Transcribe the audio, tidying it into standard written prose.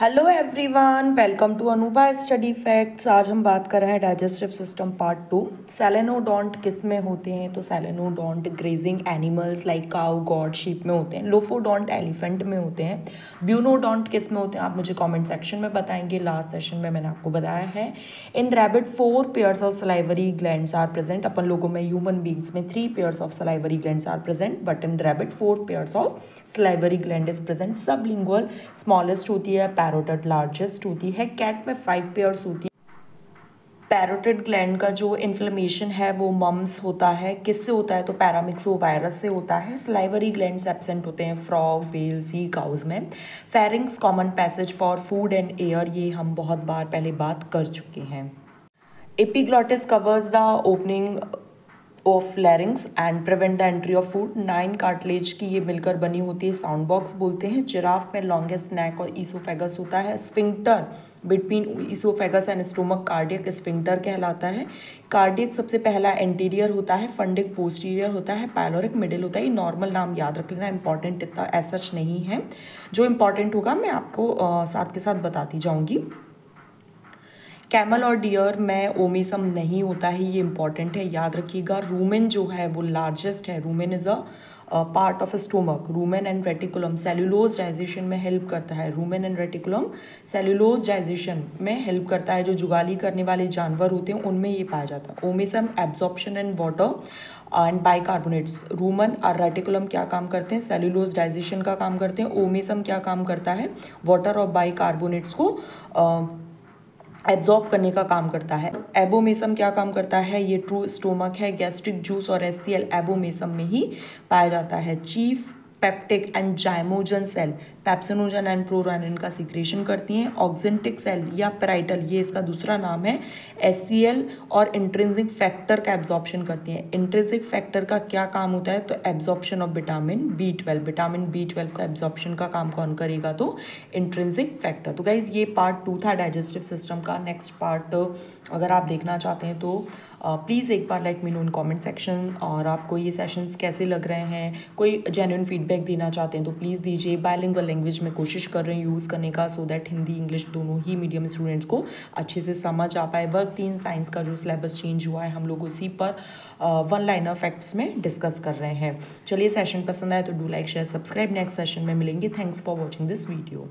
Hello everyone, welcome to Anubha study facts. आज हम बात कर रहे हैं डाइजेस्टिव सिस्टम पार्ट 2। सेलेनोडोंट किस में होते हैं? तो selenodont grazing animals like cow, goat, sheep में होते हैं। लोफोडोंट एलिफेंट में होते हैं। ब्यूनोडोंट किस में होते हैं? आप मुझे कमेंट सेक्शन में बताएंगे। लास्ट सेशन में मैंने आपको बताया है। In rabbit 4 pairs of salivary glands are present. अपन लोगों में, ह्यूमन बींग्स में 3 pairs of salivary glands are present, but in rabbit 4 pairs of salivary gland is present. Sublingual smallest होती है, पैरोटिड लार्जेस्ट होती है। कैट में 5 पेयर्स होती है। पैरोटिड ग्लैंड का जो इन्फ्लेमेशन है वो मम्स होता है। किससे होता है? तो पैरामिक्सो वायरस से होता है। सलाइवरी ग्लैंड्स एब्सेंट होते हैं फ्रॉग, व्हेल, सी, काउज में। Pharynx common passage for food and air, ये हम बहुत बार पहले बात कर चुके हैं। Epiglottis covers the opening of लैरिंग्स and prevent the entry of food. 9 cartilage की ये मिलकर बनी होती है, साउंड बॉक्स बोलते हैं। जिराफ में लॉन्गेस्ट नेक और ईसोफेगस होता है। Sphincter between oesophagus and stomach cardiac sphincter कहलाता है। कार्डियक सबसे पहला एंटीरियर होता है, फंडिक पोस्टीरियर होता है, पायलोरिक मिडिल होता है। ये नॉर्मल नाम याद रख लेना, इंपॉर्टेंट इतना एज सच नहीं है। जो इंपॉर्टेंट होगा मैं आपको साथ के साथ बताती जाऊँगी। कैमल और डियर में ओमेसम नहीं होता है, ये इंपॉर्टेंट है, याद रखिएगा। रूमेन जो है वो लार्जेस्ट है। Rumen is a part of stomach. Rumen and reticulum cellulose digestion में हेल्प करता है। Rumen and reticulum cellulose digestion में हेल्प करता है। जो जुगाली करने वाले जानवर होते हैं उनमें ये पाया जाता है। Omasum absorption in water and bicarbonates. Roman और रेटिकुलम क्या काम करते हैं? सेल्यूलोज डाइजेशन का काम करते हैं। ओमेसम क्या काम करता है? वाटर और बाइकार्बोनेट्स को एब्जॉर्ब करने का काम करता है। एबोमेसम क्या काम करता है? ये ट्रू स्टोमक है। गैस्ट्रिक जूस और एससीएल एबोमेसम में ही पाया जाता है। Chief peptic and zymogen cell pepsinogen and prorennin का सीक्रेशन करती हैं। ऑक्जेंटिक सेल या पेराइटल, ये इसका दूसरा नाम है, एससीएल और इंट्रिंसिक फैक्टर का एब्जॉर्प्शन करती हैं। इंट्रिंसिक फैक्टर का क्या काम होता है? तो absorption of vitamin B 12। Vitamin B 12 का एब्जॉर्प्शन का काम कौन करेगा? तो इंट्रिंसिक फैक्टर। तो गाइज ये पार्ट 2 था डाइजेस्टिव सिस्टम का। नेक्स्ट पार्ट अगर आप देखना चाहते हैं तो प्लीज़ एक बार let me know in comment section. और आपको ये सेशंस कैसे लग रहे हैं? कोई जेन्युइन फीडबैक देना चाहते हैं तो प्लीज़ दीजिए। बायलिंगुअल लैंग्वेज में कोशिश कर रहे हैं यूज़ करने का, सो दैट हिंदी इंग्लिश दोनों ही मीडियम स्टूडेंट्स को अच्छे से समझ आ पाए। वर्क 3 साइंस का जो सिलेबस चेंज हुआ है, हम लोग उसी पर 1 लाइनर फैक्ट्स में डिस्कस कर रहे हैं। चलिए, सेशन पसंद आए तो do like, share, subscribe. Next session में मिलेंगे। Thanks for watching this video.